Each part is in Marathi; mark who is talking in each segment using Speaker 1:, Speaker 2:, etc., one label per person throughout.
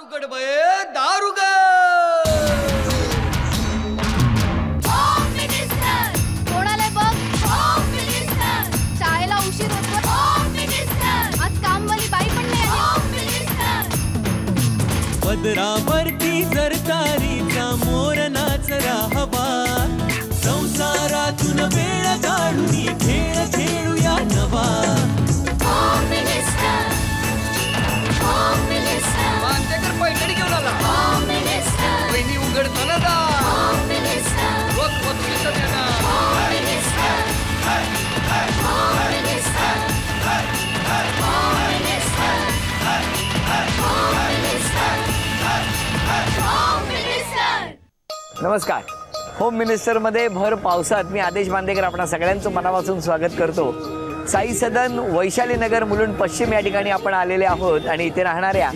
Speaker 1: दारुगड बये दारुगड.
Speaker 2: कोणाला बघ शाळेला उशीर होतो. आज कामवाली बाई पण नाही आली.
Speaker 3: पदरावरती सरकारीचा मोर नाचरा हवा. संसारातून वेळ काढून खेळ खेळूया नवा.
Speaker 1: मांजेकर पैठणी घेऊन आला. बहिणी उघडताना दा. रोज वस्तूचं देणार.
Speaker 4: नमस्कार. होम मिनिस्टरमध्ये भर पावसात मी आदेश बांदेकर आपणा सगळ्यांचं मनापासून स्वागत करतो. साई सदन वैशाली नगर मुलुंड पश्चिम या ठिकाणी आपण आलेले आहोत आणि इथे राहणाऱ्या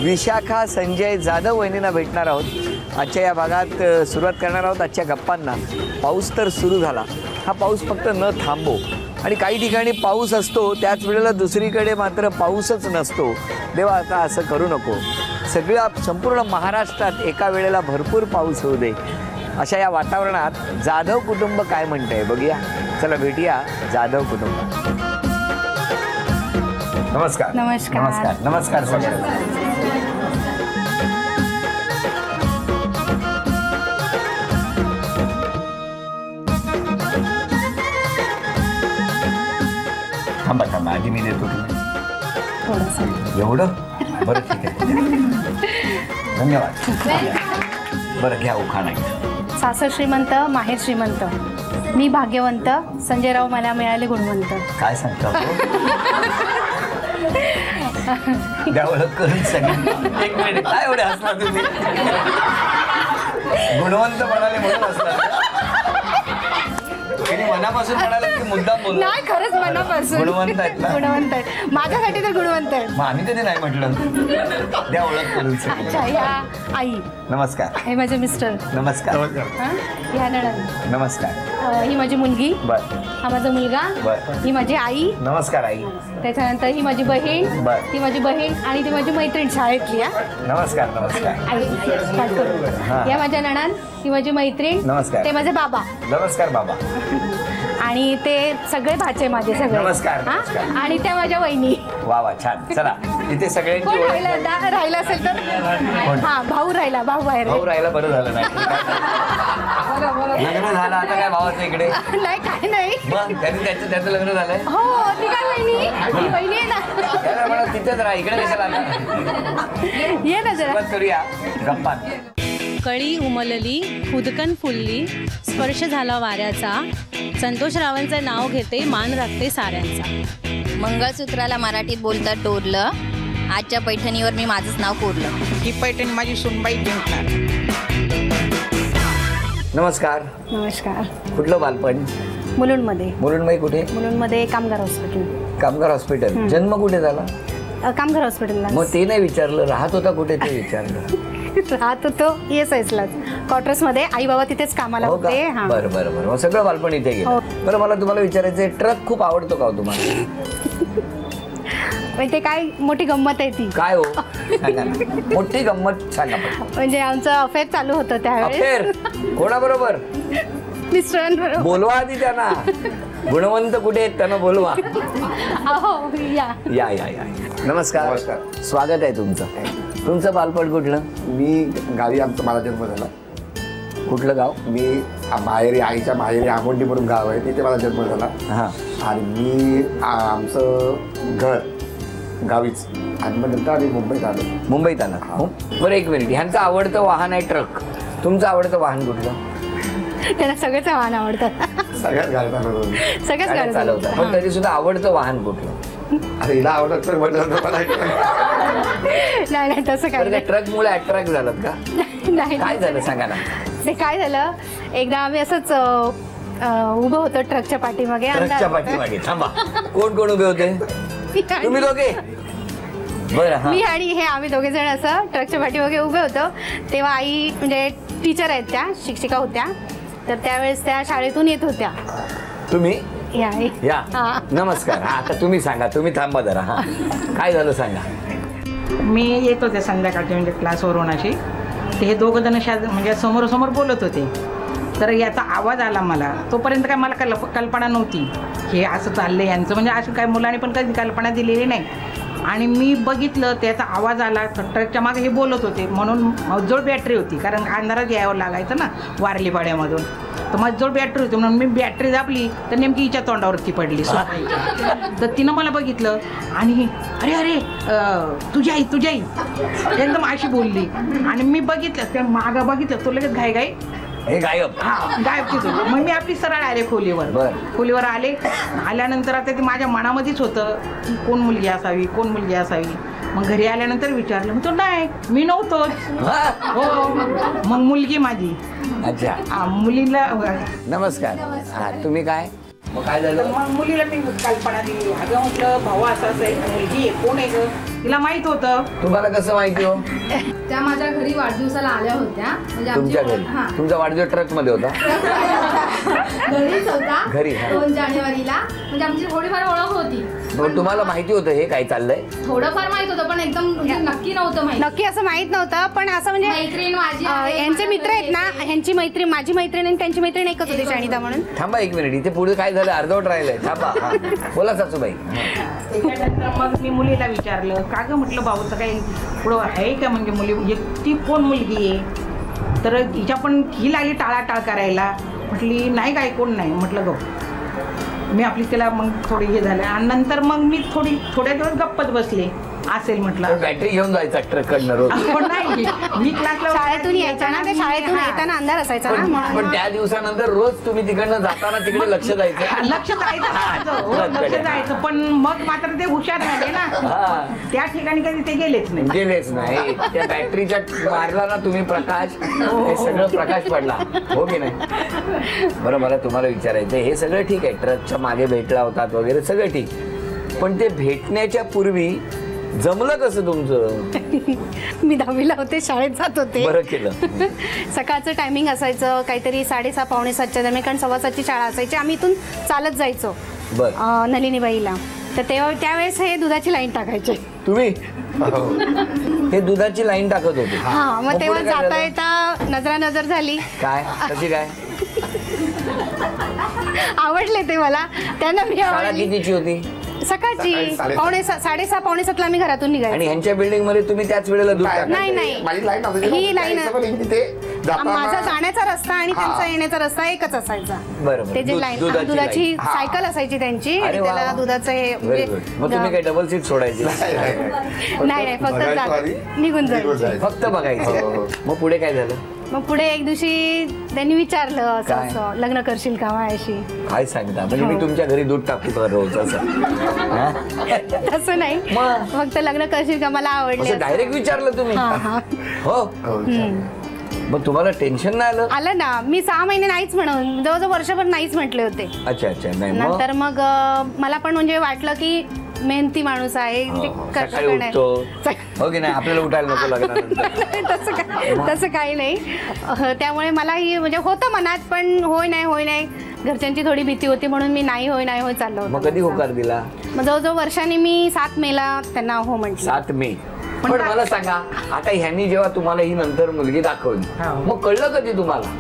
Speaker 4: विशाखा संजय जाधव वहिनींना भेटणार आहोत. आजच्या या भागात सुरुवात करणार आहोत आजच्या गप्पांना. पाऊस तर सुरू झाला. हा पाऊस फक्त न थांबो. आणि काही ठिकाणी पाऊस असतो त्याच वेळेला दुसरीकडे मात्र पाऊसच नसतो. देवा आता असं करू नको. सगळ्या संपूर्ण महाराष्ट्रात एका वेळेला भरपूर पाऊस होऊ दे. अशा या वातावरणात जाधव कुटुंब काय म्हणतंय बघूया. चला भेटूया जाधव कुटुंब. नमस्कार.
Speaker 5: नमस्कार.
Speaker 4: नमस्कार. नमस्कार सगळ्यांना. थांबा थांबा आधी मी देतो तुम्ही. एवढं बरं ठीक आहे. धन्यवाद. बरं घ्या उखाणा.
Speaker 5: सासर श्रीमंत माहेर श्रीमंत मी भाग्यवंत संजयराव मला मिळाले गुणवंत.
Speaker 4: काय सांगता द्या ओळख करून सांगितलं. एक मिनिट काय एवढे हसला तुम्ही. गुणवंत म्हणाले म्हणून हसला. मनापासून म्हणाले की मुद्दाम बोललो.
Speaker 5: नाही खरंच मनापासून
Speaker 4: गुणवंत आहेत ना.
Speaker 5: गुणवंत आहेत माझ्यासाठी तर गुणवंत आहेत.
Speaker 4: मग आम्ही कधी नाही म्हटलं. द्या ओळख करून
Speaker 5: अच्छा या आई.
Speaker 4: नमस्कार.
Speaker 5: हे माझे मिस्टर.
Speaker 4: नमस्कार.
Speaker 5: या नणंद.
Speaker 4: नमस्कार.
Speaker 5: ही माझी मुलगी.
Speaker 4: बर.
Speaker 5: हा माझा मुलगा.
Speaker 4: बर.
Speaker 5: ही माझी आई.
Speaker 4: नमस्कार आई.
Speaker 5: त्याच्यानंतर ही माझी बहीण.
Speaker 4: बर.
Speaker 5: ती माझी बहीण आणि ती माझी मैत्रीण शाळेतली.
Speaker 4: नमस्कार. नमस्कार.
Speaker 5: आई. या माझ्या नणंद ही माझी मैत्रीण.
Speaker 4: नमस्कार.
Speaker 5: ते माझे बाबा.
Speaker 4: नमस्कार बाबा.
Speaker 5: आणि ते सगळे भाचे माझे सगळे.
Speaker 4: नमस्कार.
Speaker 5: आणि त्या माझ्या वहिनी.
Speaker 4: वा वा छान. चला इथे सगळ्यांची
Speaker 5: कोण
Speaker 4: ओळख.
Speaker 5: राहिला असेल तर हा भाऊ राहिला. भाऊ बाहेर
Speaker 4: भाऊ राहिला बरं झालं नाही. लग्न झालं आता काय भावाचं इकडे.
Speaker 5: नाही काय नाही.
Speaker 4: मग त्याचं लग्न झालंय.
Speaker 5: हो ती काय वहिनी. वहिनी आहे ना.
Speaker 4: मला तिथेच राहा. इकडे कशाला आला.
Speaker 5: ये ना जरा.
Speaker 4: सुरुवात करूया गप्पात.
Speaker 6: कळी उमलली खुदकन फुलली स्पर्श झाला वाऱ्याचा. संतोषरावांचं नाव घेते मान राखते साऱ्यांचा.
Speaker 2: मंगळसूत्राला मराठीत बोलतात टोरलं. आजच्या पैठणीवर मी माझंच नाव कोरलं.
Speaker 7: ही पैठणी माझी सुनबाई जिंकणार.
Speaker 4: नमस्कार.
Speaker 5: नमस्कार.
Speaker 4: कुठलं बालपण.
Speaker 5: मुलुंडमध्ये.
Speaker 4: मुलुंडमध्ये कुठे.
Speaker 5: मुलुंडमध्ये कामगार हॉस्पिटल.
Speaker 4: कामगार हॉस्पिटल. जन्म कुठे झाला.
Speaker 5: कामगार हॉस्पिटलला.
Speaker 4: मग ते नाही विचारलं. राहत होता कुठे ते विचारलं.
Speaker 5: राहत होतो ESIलाच क्वार्टर्स मध्ये. आई बाबा तिथेच कामाला होते.
Speaker 4: बरं बरं बरं. मग सगळं बालपण इथे गेलं. बरं मला तुम्हाला विचारायचं ट्रक खूप आवडतो का तुम्हाला.
Speaker 5: ते काय मोठी गंमत आहे ती.
Speaker 4: काय हो सांगा ना. मोठी गंमत सांगा.
Speaker 5: म्हणजे आमचं अफेअर चालू होतं त्यावेळेस.
Speaker 4: कोणाबरोबर.
Speaker 5: मिस्टरांबरोबर.
Speaker 4: बोलवा आधी त्यांना. गुणवंत कुठे आहेत त्यांना बोलवा.
Speaker 5: हो या
Speaker 4: या या या. नमस्कार. स्वागत आहे तुमचं. तुमचं बालपण कुठलं.
Speaker 8: मी गावी माझा जन्म झाला.
Speaker 4: कुठलं गाव.
Speaker 8: मी माहेरी आईच्या माहेरी आमोंडी म्हणून गाव आहे तिथे माझा जन्म झाला.
Speaker 4: हां.
Speaker 8: आणि मी आमचं घर गावीच. आणि मग नंतर आम्ही मुंबईत आलो.
Speaker 4: मुंबईत आला. बरं एक मिनिट. ह्यांचं आवडतं वाहन आहे ट्रक. तुमचं आवडतं वाहन कुठलं.
Speaker 5: त्यांना सगळेच वाहन आवडतात.
Speaker 8: सगळ्यात गाडी चालवतो.
Speaker 5: सगळ्याच गाडी
Speaker 4: चालवतात. पण तरी सुद्धा आवडतं वाहन कुठलं.
Speaker 8: अरे हिला आवडत तर म्हटलं मला.
Speaker 5: नाही नाही तसं काय.
Speaker 4: ट्रकमुळे अट्रॅक्ट झालं का.
Speaker 5: नाही
Speaker 4: काय झालं सांगा ना.
Speaker 5: ते काय झालं एकदा आम्ही असंच उभं होतो ट्रकच्या पाठीमागे.
Speaker 4: ट्रकच्या पाठीमागे. थांबा. कोण कोण उभे होते. तुम्ही दोघे. बरं.
Speaker 5: मी आणि हे आम्ही दोघे जण असं ट्रकच्या पाठीमागे उभे होतो. तेव्हा आई म्हणजे टीचर आहेत त्या शिक्षिका होत्या. तर त्यावेळेस त्या शाळेतून येत होत्या.
Speaker 4: तुम्ही
Speaker 5: या
Speaker 4: नमस्कार. हा आता तुम्ही सांगा. तुम्ही थांबा जरा. हा काय झालं सांगा.
Speaker 7: मी येत होते संध्याकाळचे म्हणजे क्लासवरून अशी, ते हे दोघं जण म्हणजे समोरासमोर बोलत होते. तर याचा आवाज आला मला. तोपर्यंत काय मला कल्पना नव्हती हे असं चाललं यांचं, म्हणजे असं काय मुलांनी पण कधी कल्पना दिलेली नाही. आणि मी बघितलं त्याचा आवाज आला, ट्रकच्या मागे हे बोलत होते. म्हणून मजजवळ बॅटरी होती, कारण अंधारात यावं लागायचं ना वारली पाड्यामधून. तर मजजवळ बॅटरी होती म्हणून मी बॅटरी दाबली तर नेमकी हिच्या तोंडावरती पडली. तर तिनं मला बघितलं आणि अरे अरे तुझी आई एकदम अशी बोलली. आणि मी बघितलं त्या मागं बघितलं तो लगेच घाई
Speaker 4: हे गायब.
Speaker 7: हा गायब तिथून. मग मी आपली सरळ आले खोलीवर आल्यानंतर आता ते माझ्या मनामध्येच होतं की कोण मुलगी असावी. मग घरी आल्यानंतर विचारलं, मग तो नाही मी नव्हतोच. हो मग मुलगी माझी.
Speaker 4: अच्छा.
Speaker 7: मुलीला
Speaker 4: नमस्कार. हा तुम्ही काय मग काय झालं?
Speaker 7: मग मुलीला मी कल्पना दिली. अगं म्हटलं भाऊ असं आहे, मुलगी आहे, कोण आहे ग? तिला माहित होतं.
Speaker 4: तुम्हाला कसं माहिती हो?
Speaker 2: त्या माझ्या घरी वाढदिवसाला आल्या होत्या. म्हणजे
Speaker 4: तुमच्या घरी? तुमचा वाढदिवस ट्रक मध्ये होता?
Speaker 2: घरीच होता.
Speaker 4: घरी?
Speaker 2: 2 जानेवारीला. म्हणजे आमची थोडीफार ओळख होती.
Speaker 4: पण तुम्हाला माहिती होतं हे काय चाललंय?
Speaker 2: थोडंफार माहित होतं पण एकदम नक्की नव्हतं माहित.
Speaker 5: नक्की असं माहित नव्हतं, पण असं म्हणजे
Speaker 2: मैत्रीण माझी आहे.
Speaker 5: यांचे मित्र आहेत ना, ह्यांची मैत्रीण माझी मैत्रीण आणि त्यांची मैत्रीण एकच होती शाणिता म्हणून.
Speaker 4: थांबा एक मिनिट, इथे पुढे काय झालं अर्धवट राहिलंय. थांबा. बोला सासूबाई.
Speaker 7: त्याच्यानंतर मग मी मुलीला विचारलं, का गं म्हटलं भाऊचं काही पुढं आहे का, म्हणजे मुली ती कोण मुलगी आहे? तर हिच्या पण ही लागली टाळाटाळ करायला. म्हटली नाही काय कोण नाही. म्हटलं गो मी आपली त्याला मग थोडी हे झालं. आणि नंतर मग मी थोड्या दिवस गप्पच बसले. असेल म्हटलं.
Speaker 4: बॅटरी घेऊन जायचा ट्रककडनं रोज?
Speaker 7: पण नाही, मी क्लासला
Speaker 5: शाळेतून यायचा ना, ते शाळेतून येताना अंधार असायचा ना म्हणून.
Speaker 4: पण त्या दिवसानंतर रोज तुम्ही तिकडनं जाताना तिकडे लक्ष द्यायचं?
Speaker 7: लक्ष जायचं. पण मग मात्र ते हुशार झाले ना, त्या ठिकाणी कधी ते गेलेच नाही.
Speaker 4: त्या बॅटरीच्या मारला ना तुम्ही प्रकाश, हे सगळं प्रकाश पडला हो की नाही? बरं मला तुम्हाला विचारायचं, हे सगळं ठीक आहे, ट्रकच्या मागे भेटला होतात वगैरे सगळं ठीक, पण ते भेटण्याच्या पूर्वी जमलं कसं तुमचं?
Speaker 5: मी 10वीला होते, शाळेत जात होते.
Speaker 4: बरं केलं.
Speaker 5: सकाळचं टायमिंग असायचं काहीतरी 6:30 पावणे 7च्या दरम्यान, कारण 7:15ची शाळा असायची. आम्ही इथून चालत जायचो नलिनीबाईला. तर त्यावेळेस हे दुधाची लाईन टाकायचे.
Speaker 4: तुम्ही हे दुधाची लाईन टाकत होते?
Speaker 5: हा. मग तेव्हा जाता येता नजर झाली.
Speaker 4: काय कशी काय?
Speaker 5: आवडले ते मला. त्यांना मी
Speaker 4: शाळा कितीची होती?
Speaker 5: सकाळची 6:30 पावणे 7ला आम्ही घरातून निघायचो.
Speaker 4: आणि ह्यांच्या बिल्डिंग मध्ये तुम्ही त्याच वेळेला दूध टाकायचे?
Speaker 5: नाही ही लाईन माझा जाण्याचा रस्ता आणि
Speaker 4: हा.
Speaker 5: त्यांचा येण्याचा रस्ता एकच असायचा.
Speaker 4: बरोबर.
Speaker 5: ते जे लाईन दुधाची सायकल असायची त्यांची,
Speaker 4: अरे वा,
Speaker 5: त्याला
Speaker 4: वा.
Speaker 5: दुधाचं हे
Speaker 4: Very good. मग तुम्ही काय डबल सीट सोडायची?
Speaker 5: नाही फक्त निघून जायची.
Speaker 4: फक्त बघायचं. मग पुढे काय झालं?
Speaker 5: मग पुढे एक दिवशी त्यांनी विचारलं असं
Speaker 4: काय?
Speaker 5: असं लग्न करशील का माझ्याशी?
Speaker 4: काय सांगता? म्हणजे मी तुमच्या घरी दूध टाकतो का रोज असं? हा?
Speaker 5: तसं नाही,
Speaker 4: मग?
Speaker 5: फक्त लग्न करशील का, मला आवडले.
Speaker 4: डायरेक्ट विचारलं तुम्ही?
Speaker 5: हा.
Speaker 4: हो. मग तुम्हाला टेन्शन नाही
Speaker 5: आलं ना? मी 6 महिने नाहीच म्हणून जवळजवळ वर्षभर नाहीच म्हटले होते.
Speaker 4: अच्छा. नाही
Speaker 5: नंतर मग मला पण म्हणजे वाटलं की मेहनती माणूस आहे,
Speaker 4: सकाळी उठतो हो की नाही, आपल्याला उठायला नको लागणार.
Speaker 5: तसं काही नाही. त्यामुळे मलाही म्हणजे होतं मनात, पण होय नाही घरच्यांची थोडी भीती होती म्हणून मी नाही होय चाललो होतो.
Speaker 4: मग कधी होकार दिला?
Speaker 5: मग जवळजवळ वर्षाने मी 7 मेला त्यांना हो म्हटलं.
Speaker 4: 7 मे. पण मला सांगा, आता ह्यांनी जेव्हा तुम्हाला ही नंतर मुलगी दाखवली, मग कळलं कधी तुम्हाला?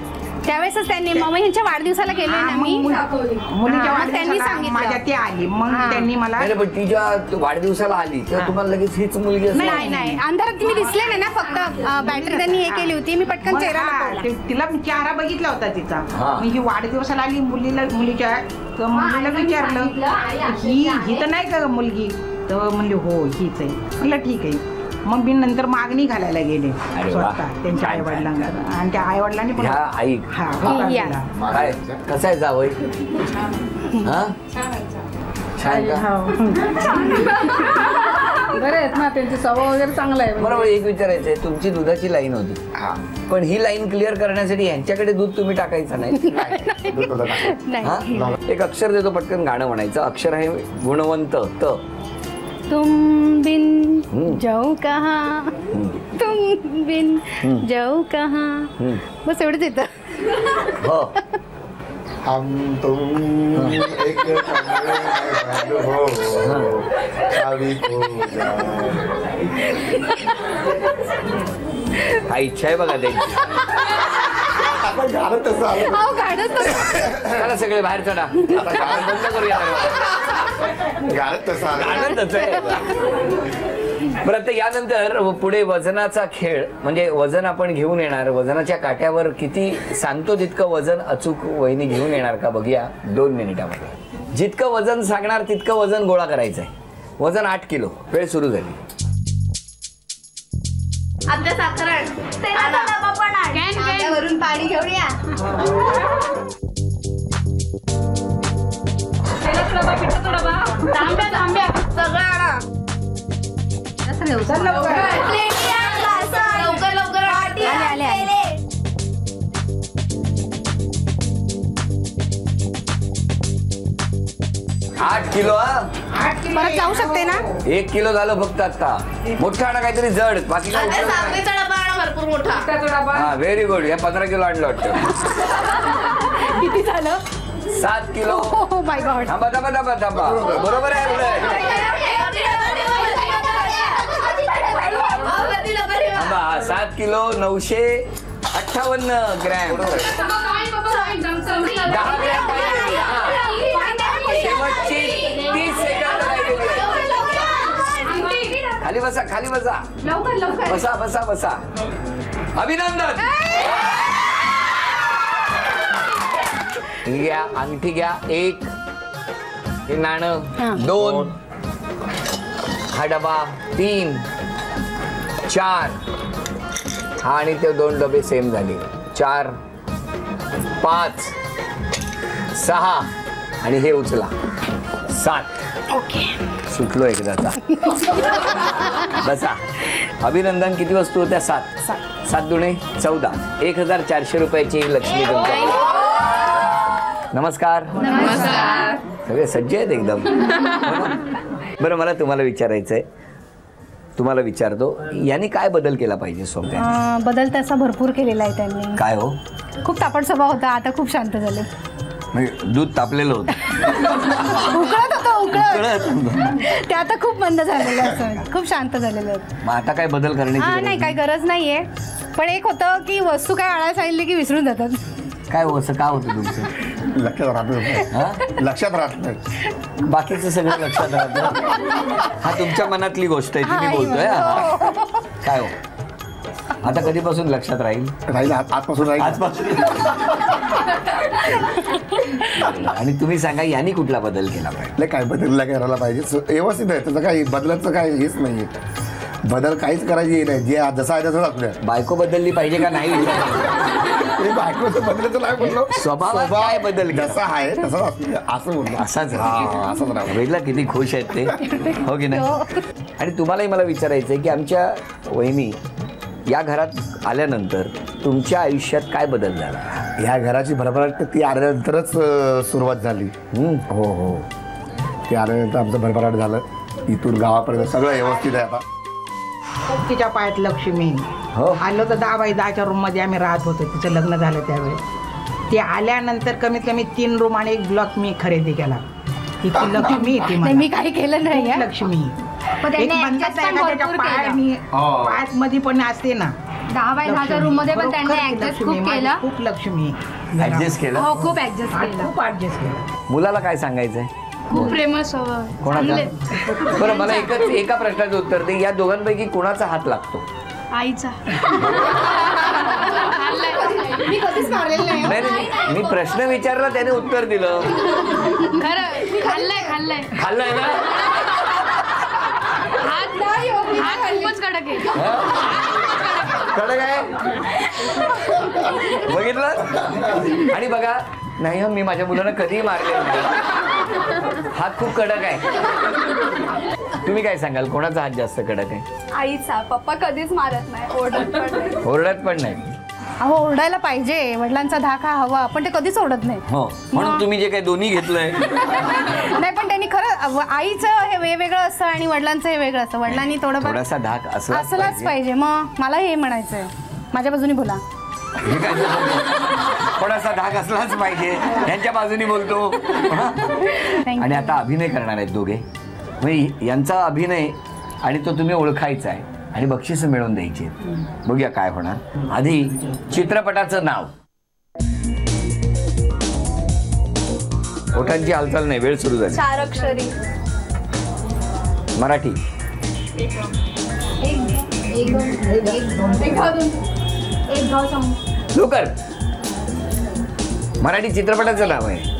Speaker 5: त्यावेळेसच त्यांनी मग ह्यांच्या वाढदिवसाला गेले ना मी,
Speaker 7: मुलीच्या
Speaker 5: त्यांनी
Speaker 7: वाढदिवसाला
Speaker 5: सांगितलं.
Speaker 7: माझ्या ती आली. मग त्यांनी मला
Speaker 4: नाही, पण तिच्या वाढदिवसाला आली तेव्हा तुम्हाला लगेच हीच मुलगी असं?
Speaker 5: नाही अंधारात मी दिसले नाही ना, फक्त बॅटरी त्यांनी हे केली होती, मी पटकन चेहरा लपवला.
Speaker 7: तिला चेहरा बघितला होता तिचा.
Speaker 4: हा.
Speaker 7: मग ही वाढदिवसाला आली मुलीला विचारलं ही तर नाही का मुलगी? तर म्हणली हो हीच आहे. म्हणलं ठीक आहे. मग मी नंतर मागणी घालायला गेले स्वतः त्यांच्या आई वडिलांना, आणि त्या आई वडिलांनी पण
Speaker 4: आई काय कसं आहे जावई? हा छान का?
Speaker 9: बरं आहेत ना, त्यांची स्वभाव वगैरे चांगला आहे.
Speaker 4: बरोबर. एक विचारायचंय, तुमची दुधाची लाईन होती, पण ही लाईन क्लिअर करण्यासाठी यांच्याकडे दूध तुम्ही टाकायचं नाही? एक अक्षर देतो, पटकन गाणं म्हणायचं. अक्षर आहे गुणवंत.
Speaker 5: तुम बिन जाऊ कहाँ, तुम बिन जाऊ कहाँ. बस एवढंच येतं.
Speaker 4: हो.
Speaker 8: हम तुम एक हो शादी को
Speaker 4: हा इच्छा आहे बघा त्यांची.
Speaker 8: आता गाणं तसं आलं.
Speaker 5: अहो, गाणंच तसं.
Speaker 4: चला सगळे बाहेर चढा. आता गाणं बंद करूया.
Speaker 8: गाणं तसं आलं.
Speaker 4: गाणं तसं आहे. बरं आता यानंतर पुढे वजनाचा खेळ, म्हणजे वजन आपण घेऊन येणार. वजनाच्या काट्यावर किती सांगतो तितकं वजन अचूक वहिनी घेऊन येणार का बघूया 2 मिनिटामध्ये. जितकं वजन सांगणार तितकं वजन गोळा करायचं आहे. वजन 8 किलो. वेळ सुरू झाली.
Speaker 2: आमच्या साखरण तेलाचा डबा पण आहे. वरून पाणी घेऊन या. तांब्या सगळं आणा. लवकर लवकर
Speaker 5: आले.
Speaker 4: 8 किलो.
Speaker 5: परत जाऊ शकते ना?
Speaker 4: 1 किलो झालं फक्त आता. मोठा आणा काहीतरी जड. बाकी काय
Speaker 2: साखरेचा डबा आणा भरपूर मोठा.
Speaker 4: हा व्हेरी गुड. हे 15 किलो आणलं वाटतं.
Speaker 5: किती झालं?
Speaker 4: 7 किलो.
Speaker 5: Oh my God.
Speaker 4: थांबा थांबा थांबा थांबा. बरोबर आहे थांबा. 7 किलो 958 ग्रॅम. 10 ग्रॅम पाहिजे. शेवटची 30 सेकंद राहिलेली आहे. खाली बसा खाली बसा.
Speaker 5: लवकर
Speaker 4: बसा बसा बसा. अभिनंदन. घ्या अंगठी घ्या. 1 हे नाणं. 2 हा डबा. 3 4 हा आणि ते 2 डबे सेम झाले. 4 5 6 आणि हे उचला. 7.
Speaker 5: ओके.
Speaker 4: सुटलो एकदाचा. बसा. अभिनंदन. किती वस्तू होत्या? 7. 7 दुणे 14. 1400 रुपयाची लक्ष्मी तुमच्या. नमस्कार. सगळे सज्ज आहेत एकदम. बरं मला तुम्हाला विचारायचं आहे. तुम्हाला विचारतो, यांनी काय बदल केला पाहिजे स्वतः?
Speaker 5: बदल तसा भरपूर केलेला आहे त्यांनी.
Speaker 4: काय हो?
Speaker 5: खूप तापट स्वभाव होता, आता खूप शांत झाले.
Speaker 4: म्हणजे दूध तापलेलं होतं.
Speaker 5: उकळत होतं उकळत. ते आता खूप मंद झालेलं असं. खूप शांत झालेलं आहे.
Speaker 4: मग आता काय बदल करण्याची?
Speaker 5: नाही काही गरज नाहीये. पण एक होतं की वस्तू काय आणायला सांगितली की विसरून जातात.
Speaker 4: काय हो असं का होतं तुमचं?
Speaker 8: लक्षात राहत नाही. लक्षात राहत नाही.
Speaker 4: बाकीचं सगळं लक्षात राहतं. हा तुमच्या मनातली गोष्ट आहे ती मी बोलतोय. काय हो आता कधीपासून लक्षात राहील?
Speaker 8: आजपासून राहील.
Speaker 4: आजपासून. आणि तुम्ही सांगा यांनी कुठला बदल केला पाहिजे?
Speaker 8: काय बदल करायला पाहिजे? व्यवस्थित आहे. त्याचं काही बदलाचं काय हेच नाहीये. बदल काहीच करायची नाही. जे जसं आहे तसंच आपल्या.
Speaker 4: बायको बदलली पाहिजे का नाही?
Speaker 8: बायकोचं बदलाचं नाही बोललो.
Speaker 4: स्वभाव काय बदल
Speaker 8: जसा आहे तसंच असं बोललो.
Speaker 4: असाच
Speaker 8: असंच राहतो.
Speaker 4: वेळेला किती खुश आहेत ते. हो की नाही? आणि तुम्हालाही मला विचारायचं आहे की आमच्या वहिनी या घरात आल्यानंतर तुमच्या आयुष्यात काय बदल झाला?
Speaker 8: ह्या घराची भरभराट ती आल्यानंतरच सुरुवात झाली. हो हो. ती आल्यानंतर आमचं भरभराट झालं. इथून गावापर्यंत सगळं व्यवस्थित आहे. आता
Speaker 7: तिच्या पायात लक्ष्मी. आलो तर 10 बाय 10च्या रूममध्ये आम्ही राहत होतो. तिचं लग्न झालं त्यावेळेस. ते आल्यानंतर कमीत कमी 3 रूम आणि 1 ब्लॉक मी खरेदी केला. इतकी लक्ष्मी ती मला.
Speaker 5: मी काही केलं नाही.
Speaker 7: लक्ष्मी एक म्हणतात त्याच्या पायात मध्ये पण असते ना.
Speaker 5: 10 बाय 10च्या रूम मध्ये पण त्यांनी ऍडजस्ट खूप केलं.
Speaker 7: खूप लक्ष्मी
Speaker 4: ऍडजस्ट केलं.
Speaker 5: हो खूप ऍडजस्ट केलं.
Speaker 7: खूप ऍडजस्ट केलं.
Speaker 4: मुलाला काय सांगायचंय?
Speaker 5: खूप प्रेमळ स्वभाव.
Speaker 4: कोणाचा? बरं मला एका प्रश्नाचं उत्तर दे. या दोघांपैकी कोणाचा हात लागतो?
Speaker 5: आईचा. मी कधीच मारलेलं नाही.
Speaker 4: नाही मी प्रश्न विचारला त्याने उत्तर दिलं.
Speaker 5: खरं खाल्लंय
Speaker 4: खाल्लंय ना?
Speaker 5: हात खूपच कडक आहे.
Speaker 4: कडक आहे बघितलं? आणि बघा नाही मी माझ्या मुलांना कधीही मारले नाही. हात खूप कडक आहे. तुम्ही काय सांगाल कोणाचा हात जास्त कडक आहे?
Speaker 2: आईचा. पप्पा कधीच मारत नाही.
Speaker 4: ओरडत पण नाही.
Speaker 5: अहो ओरडायला पाहिजे. वडिलांचा धाक हा हवा. पण ते कधीच ओरडत नाही.
Speaker 4: हो म्हणून तुम्ही जे काही दोन्ही घेतलंय.
Speaker 5: नाही पण त्यांनी खरं आईचं हे वेगवेगळं असतं आणि वडिलांचं हे वेगळं असतं. वडिलांनी थोडासा धाक असलाच पाहिजे. मग मला हे म्हणायचंय. माझ्या बाजूने बोला.
Speaker 4: हे काय थोडासा धाक असलाच पाहिजे, यांच्या बाजूनी बोलतो. आणि आता अभिनय करणार आहेत दोघे, म्हणजे यांचा अभिनय आणि तो तुम्ही ओळखायचा आहे आणि बक्षीस मिळवून द्यायची आहेत. बघूया काय होणार. आधी चित्रपटाचं नाव. ओठांची हालचाल नाही, वेळ सुरू झाली.
Speaker 2: 4 अक्षरी.
Speaker 4: मराठी. लवकर. मराठी चित्रपटाचं नाव आहे.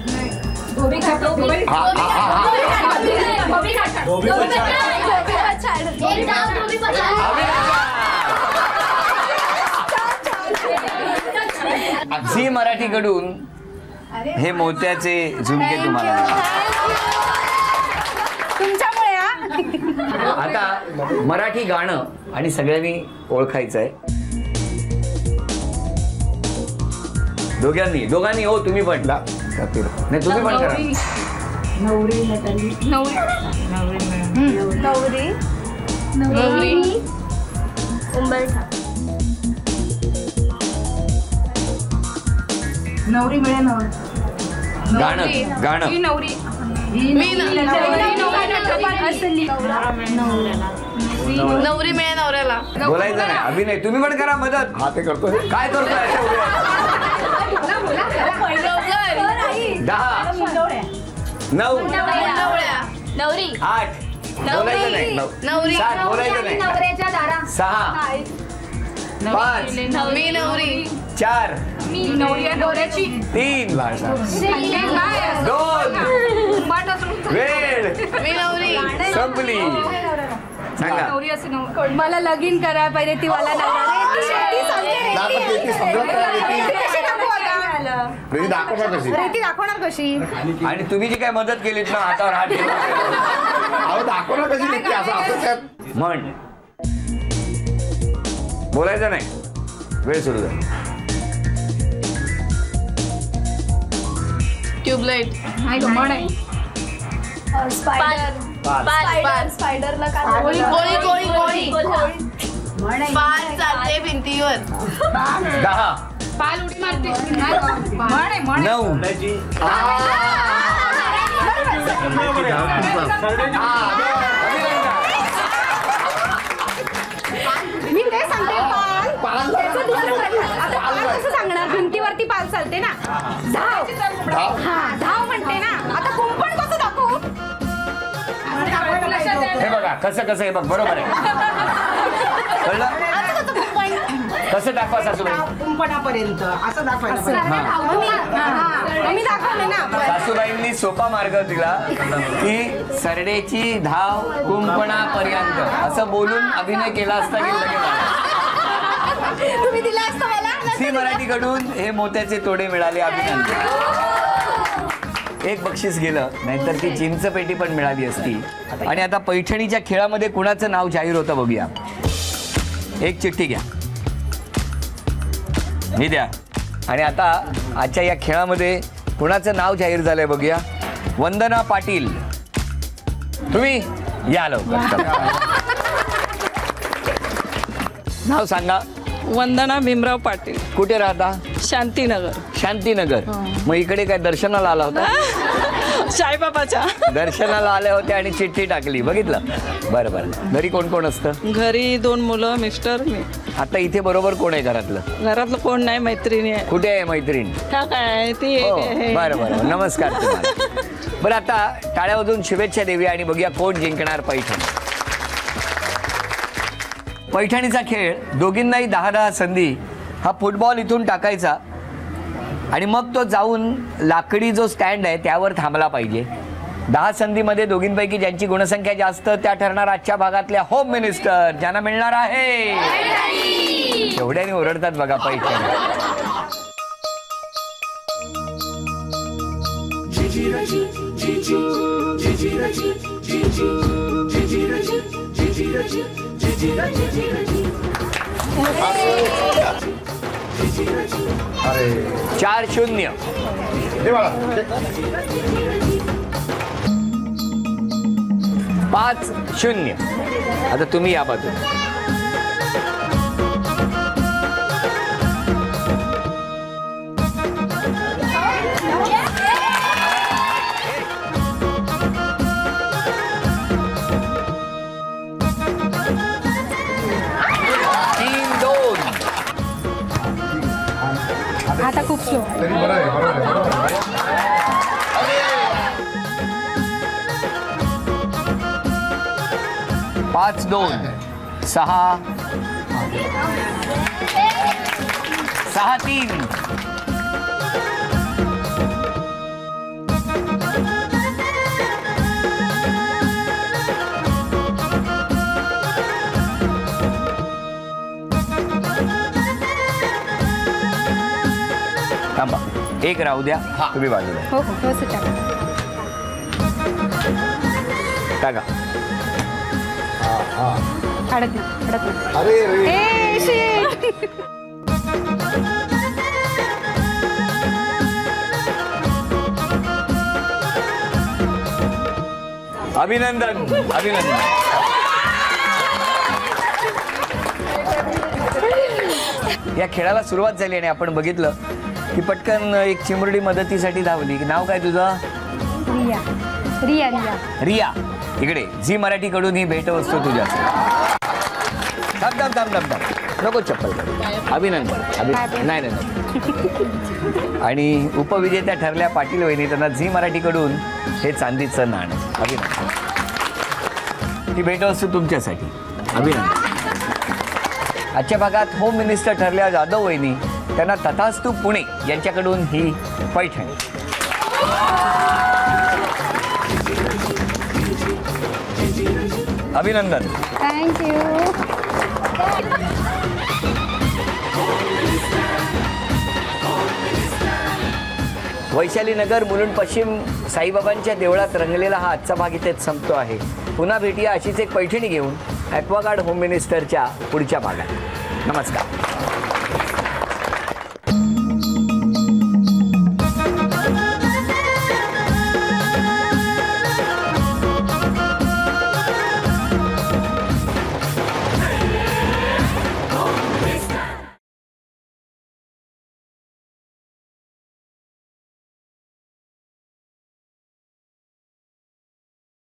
Speaker 4: झी मराठीकडून हे मोत्याचे झुमके तुम्हाला.
Speaker 5: तुमच्यामुळे.
Speaker 4: आता मराठी गाणं आणि सगळ्यांनी ओळखायचं आहे. दोघांनी हो, तुम्ही पण नाही, तुम्ही पण करा.
Speaker 9: नवरी नटली. नवरी मिळे
Speaker 4: गाणं
Speaker 9: नवरी मिळे नवऱ्याला.
Speaker 4: बोलायचं नाही, अभिनय तुम्ही पण करा मदत.
Speaker 8: हा ते करतोय.
Speaker 4: काय करतोय? 10 9
Speaker 2: नवरी.
Speaker 4: 8 बोलायचं नाही. 7 बोलायचं नाही.
Speaker 2: नवऱ्याच्या दारा.
Speaker 4: 6 5
Speaker 9: मी नवरी.
Speaker 4: 4
Speaker 9: मी नवरी नवऱ्याची.
Speaker 4: 3 2 वेळ
Speaker 9: मी नवरी.
Speaker 4: संपली. सांगा.
Speaker 9: नवरी असे नवरी.
Speaker 5: मला लगीन करा पाहिजे ती मला रीती दाखवणार कशी.
Speaker 4: आणि तुम्ही जी काय मदत केलीत ना, हातावर हात ठेवून.
Speaker 8: अहो दाखवणार कशी निघते असं त्यात.
Speaker 4: म्हण. बोलायचं नाही, वेळ सुरू झाली.
Speaker 9: ट्यूबलाइट.
Speaker 2: स्पायडरला
Speaker 9: गोळी. पाल चालते भिंतीवर.
Speaker 4: 10
Speaker 9: पाल उडी मारते.
Speaker 4: 9
Speaker 5: मी ते सांगते. आता पाल कसं सांगणार, भिंतीवरती पाल चालते ना. धाव म्हणते ना. आता कुंपण कसं दाखवू.
Speaker 4: हे बघा कसं हे बघ, बरोबर आहे. कळलं कसं दाखवा सासूबाई.
Speaker 7: कुंपणापर्यंत असं दाखवायला.
Speaker 5: मी दाखवले ना.
Speaker 4: सासूबाईंनी सोपा मार्ग दिला की सरडेची धाव कुंपणापर्यंत असं बोलून अभिनय केला असता की लगेच.
Speaker 5: तुम्ही दिला असतं मला.
Speaker 4: झी मराठीकडून हे मोत्याचे तोडे मिळाले अभिनंदन. एक बक्षीस गेलं, नाहीतर ती चिंच पेटी पण मिळाली असती. आणि आता पैठणीच्या खेळामध्ये कुणाचं नाव जाहीर होतं बघूया. एक चिठ्ठी घ्या, मी द्या. आणि आता आजच्या या खेळामध्ये कुणाचं नाव जाहीर झालंय बघूया. वंदना पाटील, तुम्ही या लवकर. नाव सांगा.
Speaker 9: वंदना भीमराव पाटील.
Speaker 4: कुठे राहता?
Speaker 9: शांतीनगर.
Speaker 4: शांतीनगर. मग इकडे काय दर्शनाला आला होता?
Speaker 9: साईबाबाच्या
Speaker 4: दर्शनाला आले होते आणि चिठ्ठी टाकली, बघितलं. बरं बरं. घरी कोण कोण असतं?
Speaker 9: घरी 2 मुलं, मिस्टर, मी.
Speaker 4: आता इथे बरोबर कोण आहे घरातलं?
Speaker 9: घरातलं कोण नाही, मैत्रिणी आहे.
Speaker 4: कुठे आहे मैत्रीण?
Speaker 9: का काय ती एक आहे.
Speaker 4: बरं बरं. नमस्कार तुम्हाला. बरं, आता टाळ्या वाजवून शुभेच्छा देऊया आणि बघूया कोण जिंकणार पैठण. पैठणीचा खेळ, दोघींनाही 10-10 संधी. हा फुटबॉल इथून टाकायचा आणि मग तो जाऊन लाकडी जो स्टँड आहे त्यावर थांबला पाहिजे. 10 संधीमध्ये दोघींपैकी ज्यांची गुणसंख्या जास्त त्या ठरणार आजच्या भागातल्या होम मिनिस्टर, ज्यांना मिळणार आहे. एवढ्याने ओरडतात बघा पैठण.
Speaker 8: अरे
Speaker 4: 4-0.
Speaker 8: दे मला.
Speaker 4: 5-0. आता तुम्ही या बाजूला.
Speaker 5: आता खूप स्लो.
Speaker 8: तरी बरं आहे, बरोबर आहे, बरोबर आहे.
Speaker 4: 5-2 6-3. थांबा, एक राहू द्या. तुम्ही बाजूला
Speaker 5: हो हो व्यवस्थित टाका.
Speaker 4: टाका.
Speaker 5: अडत नाही, अडत नाही.
Speaker 8: अरे रे.
Speaker 5: ए, shit.
Speaker 4: अभिनंदन, अभिनंदन. या खेळाला सुरुवात झाली आणि आपण बघितलं की पटकन एक चिमुरडी मदतीसाठी धावली. नाव काय तुझं?
Speaker 5: रिया रिया रिया
Speaker 4: रिया. इकडे झी मराठी कडून ही भेटवस्तू तुझ्या. थांब थांब थांब थांब थांब, नको चप्पल. अभिनंदन. नाही नाही. आणि उपविजेत्या ठरल्या पाटील वहिनी, त्यांना झी मराठी कडून हे चांदीचं नाणं. अभिनंदन. ही भेटवस्तू तुमच्यासाठी. अभिनंदन. आजच्या भागात होम मिनिस्टर ठरल्या जाधव वहिनी, त्यांना तथास्तू पुणे यांच्याकडून ही पैठणी. अभिनंदन.
Speaker 5: थँक्यू.
Speaker 4: वैशाली नगर मुलुंड पश्चिम साईबाबांच्या देवळात रंगलेला हा आजचा भाग इथेच संपतो आहे. पुन्हा भेटूया अशीच एक पैठणी घेऊन ॲक्वागार्ड होम मिनिस्टरच्या पुढच्या भागात. नमस्कार.